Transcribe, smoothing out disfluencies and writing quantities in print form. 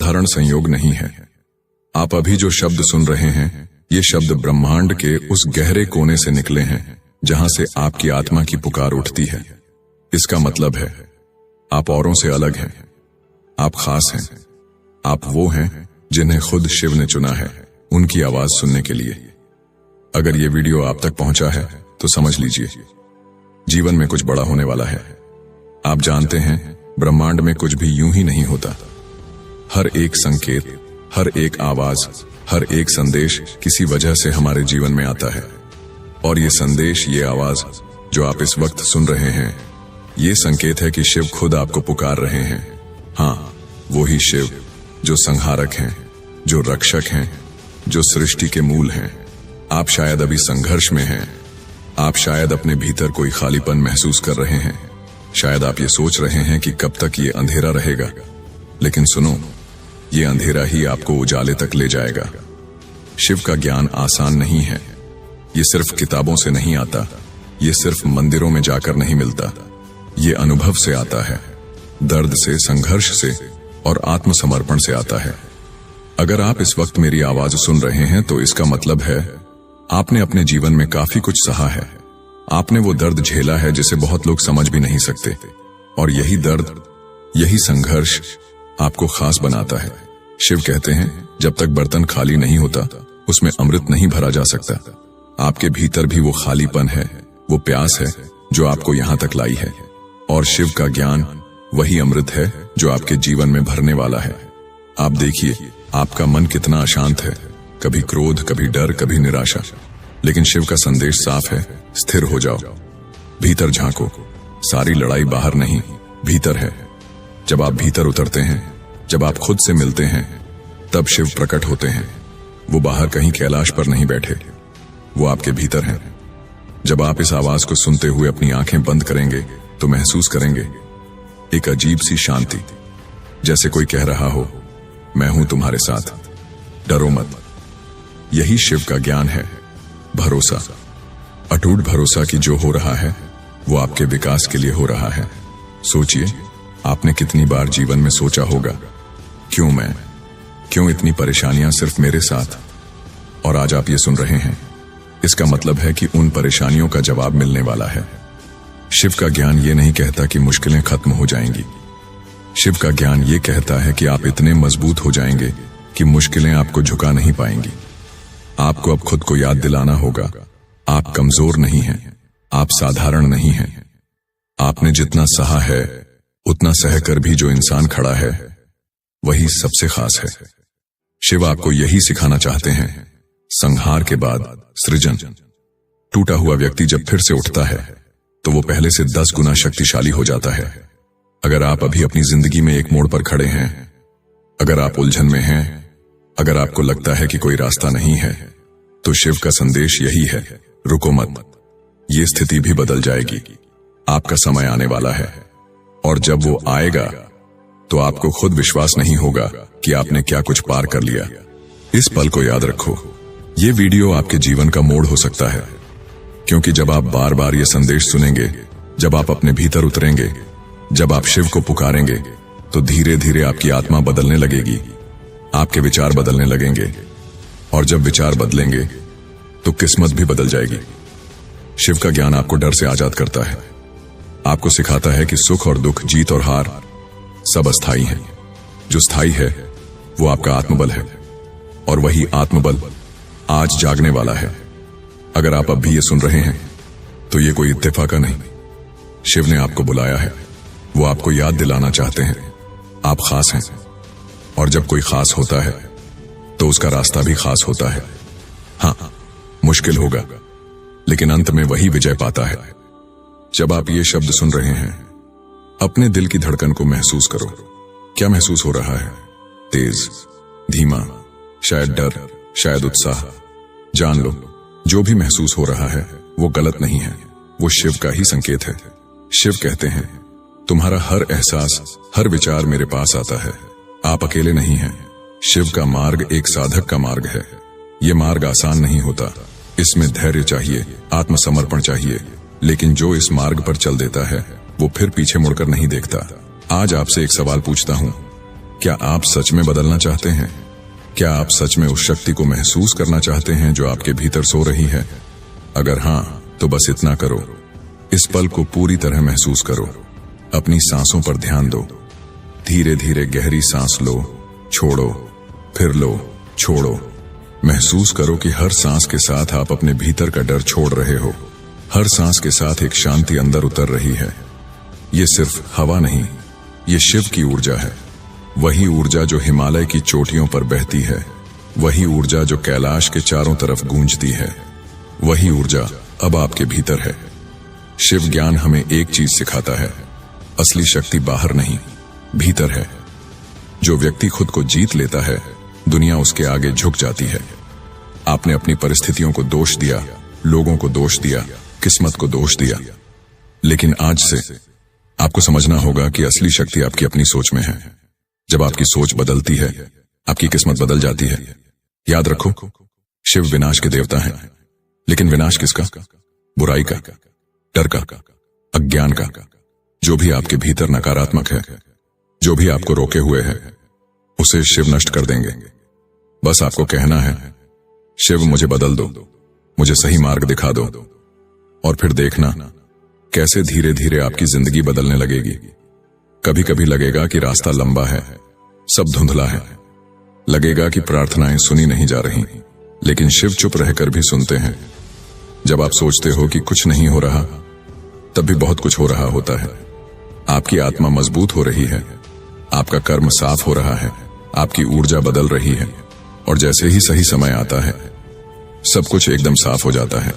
साधारण संयोग नहीं है। आप अभी जो शब्द सुन रहे हैं, ये शब्द ब्रह्मांड के उस गहरे कोने से निकले हैं जहां से आपकी आत्मा की पुकार उठती है। इसका मतलब है आप औरों से अलग हैं, आप खास हैं, आप वो हैं जिन्हें खुद शिव ने चुना है उनकी आवाज सुनने के लिए। अगर ये वीडियो आप तक पहुंचा है तो समझ लीजिए जीवन में कुछ बड़ा होने वाला है। आप जानते हैं ब्रह्मांड में कुछ भी यूं ही नहीं होता। हर एक संकेत, हर एक आवाज, हर एक संदेश किसी वजह से हमारे जीवन में आता है। और ये संदेश, ये आवाज जो आप इस वक्त सुन रहे हैं, ये संकेत है कि शिव खुद आपको पुकार रहे हैं। हाँ, वो ही शिव जो संहारक हैं, जो रक्षक हैं, जो सृष्टि के मूल हैं। आप शायद अभी संघर्ष में हैं, आप शायद अपने भीतर कोई खालीपन महसूस कर रहे हैं, शायद आप ये सोच रहे हैं कि कब तक ये अंधेरा रहेगा। लेकिन सुनो, ये अंधेरा ही आपको उजाले तक ले जाएगा। शिव का ज्ञान आसान नहीं है। ये सिर्फ किताबों से नहीं आता, ये सिर्फ मंदिरों में जाकर नहीं मिलता। ये अनुभव से आता है, दर्द से, संघर्ष से और आत्मसमर्पण से आता है। अगर आप इस वक्त मेरी आवाज सुन रहे हैं तो इसका मतलब है आपने अपने जीवन में काफी कुछ सहा है। आपने वो दर्द झेला है जिसे बहुत लोग समझ भी नहीं सकते। और यही दर्द, यही संघर्ष आपको खास बनाता है। शिव कहते हैं जब तक बर्तन खाली नहीं होता उसमें अमृत नहीं भरा जा सकता। आपके भीतर भी वो खालीपन है, वो प्यास है जो आपको यहां तक लाई है। और शिव का ज्ञान वही अमृत है जो आपके जीवन में भरने वाला है। आप देखिए आपका मन कितना अशांत है, कभी क्रोध, कभी डर, कभी निराशा। लेकिन शिव का संदेश साफ है, स्थिर हो जाओ, भीतर झांको। सारी लड़ाई बाहर नहीं, भीतर है। जब आप भीतर उतरते हैं, जब आप खुद से मिलते हैं, तब शिव प्रकट होते हैं। वो बाहर कहीं कैलाश पर नहीं बैठे, वो आपके भीतर हैं। जब आप इस आवाज को सुनते हुए अपनी आंखें बंद करेंगे तो महसूस करेंगे एक अजीब सी शांति, जैसे कोई कह रहा हो, मैं हूं तुम्हारे साथ, डरो मत। यही शिव का ज्ञान है, भरोसा, अटूट भरोसा कि जो हो रहा है वो आपके विकास के लिए हो रहा है। सोचिए, आपने कितनी बार जीवन में सोचा होगा, क्यों मैं, क्यों इतनी परेशानियां सिर्फ मेरे साथ? और आज आप ये सुन रहे हैं। इसका मतलब है कि उन परेशानियों का जवाब मिलने वाला है। शिव का ज्ञान ये नहीं कहता कि मुश्किलें खत्म हो जाएंगी। शिव का ज्ञान ये कहता है कि आप इतने मजबूत हो जाएंगे कि मुश्किलें आपको झुका नहीं पाएंगी। आपको अब खुद को याद दिलाना होगा, आप कमजोर नहीं हैं, आप साधारण नहीं हैं। आपने जितना सहा है उतना सहकर भी जो इंसान खड़ा है वही सबसे खास है। शिव आपको यही सिखाना चाहते हैं, संहार के बाद सृजन। टूटा हुआ व्यक्ति जब फिर से उठता है तो वो पहले से 10 गुना शक्तिशाली हो जाता है। अगर आप अभी अपनी जिंदगी में एक मोड़ पर खड़े हैं, अगर आप उलझन में हैं, अगर आपको लगता है कि कोई रास्ता नहीं है, तो शिव का संदेश यही है, रुको मत, ये स्थिति भी बदल जाएगी। आपका समय आने वाला है और जब वो आएगा तो आपको खुद विश्वास नहीं होगा कि आपने क्या कुछ पार कर लिया। इस पल को याद रखो। ये वीडियो आपके जीवन का मोड़ हो सकता है, क्योंकि जब आप बार बार ये संदेश सुनेंगे, जब आप अपने भीतर उतरेंगे, जब आप शिव को पुकारेंगे, तो धीरे धीरे आपकी आत्मा बदलने लगेगी, आपके विचार बदलने लगेंगे। और जब विचार बदलेंगे तो किस्मत भी बदल जाएगी। शिव का ज्ञान आपको डर से आजाद करता है, आपको सिखाता है कि सुख और दुख, जीत और हार सब अस्थाई हैं। जो स्थायी है वो आपका आत्मबल है, और वही आत्मबल आज जागने वाला है। अगर आप अब भी ये सुन रहे हैं तो ये कोई इत्तेफाक नहीं, शिव ने आपको बुलाया है। वो आपको याद दिलाना चाहते हैं आप खास हैं, और जब कोई खास होता है तो उसका रास्ता भी खास होता है। हाँ, मुश्किल होगा, लेकिन अंत में वही विजय पाता है। जब आप ये शब्द सुन रहे हैं, अपने दिल की धड़कन को महसूस करो। क्या महसूस हो रहा है? तेज, धीमा, शायद डर, शायद उत्साह। जान लो, जो भी महसूस हो रहा है वो गलत नहीं है, वो शिव का ही संकेत है। शिव कहते हैं, तुम्हारा हर एहसास, हर विचार मेरे पास आता है, आप अकेले नहीं हैं। शिव का मार्ग एक साधक का मार्ग है। ये मार्ग आसान नहीं होता, इसमें धैर्य चाहिए, आत्मसमर्पण चाहिए, लेकिन जो इस मार्ग पर चल देता है वो फिर पीछे मुड़कर नहीं देखता। आज आपसे एक सवाल पूछता हूं, क्या आप सच में बदलना चाहते हैं? क्या आप सच में उस शक्ति को महसूस करना चाहते हैं जो आपके भीतर सो रही है? अगर हां, तो बस इतना करो, इस पल को पूरी तरह महसूस करो। अपनी सांसों पर ध्यान दो। धीरे धीरे गहरी सांस लो, छोड़ो, फिर लो, छोड़ो। महसूस करो कि हर सांस के साथ आप अपने भीतर का डर छोड़ रहे हो। हर सांस के साथ एक शांति अंदर उतर रही है। ये सिर्फ हवा नहीं, ये शिव की ऊर्जा है। वही ऊर्जा जो हिमालय की चोटियों पर बहती है, वही ऊर्जा जो कैलाश के चारों तरफ गूंजती है, वही ऊर्जा अब आपके भीतर है। शिव ज्ञान हमें एक चीज सिखाता है, असली शक्ति बाहर नहीं, भीतर है। जो व्यक्ति खुद को जीत लेता है, दुनिया उसके आगे झुक जाती है। आपने अपनी परिस्थितियों को दोष दिया, लोगों को दोष दिया, किस्मत को दोष दिया, लेकिन आज से आपको समझना होगा कि असली शक्ति आपकी अपनी सोच में है। जब आपकी सोच बदलती है, आपकी किस्मत बदल जाती है। याद रखो, शिव विनाश के देवता हैं, लेकिन विनाश किसका? बुराई का, डर का, अज्ञान का। जो भी आपके भीतर नकारात्मक है, जो भी आपको रोके हुए है, उसे शिव नष्ट कर देंगे। बस आपको कहना है, शिव मुझे बदल दो, मुझे सही मार्ग दिखा दो, और फिर देखना कैसे धीरे धीरे आपकी जिंदगी बदलने लगेगी। कभी कभी लगेगा कि रास्ता लंबा है, सब धुंधला है, लगेगा कि प्रार्थनाएं सुनी नहीं जा रही, लेकिन शिव चुप रहकर भी सुनते हैं। जब आप सोचते हो कि कुछ नहीं हो रहा, तब भी बहुत कुछ हो रहा होता है। आपकी आत्मा मजबूत हो रही है, आपका कर्म साफ हो रहा है, आपकी ऊर्जा बदल रही है, और जैसे ही सही समय आता है, सब कुछ एकदम साफ हो जाता है।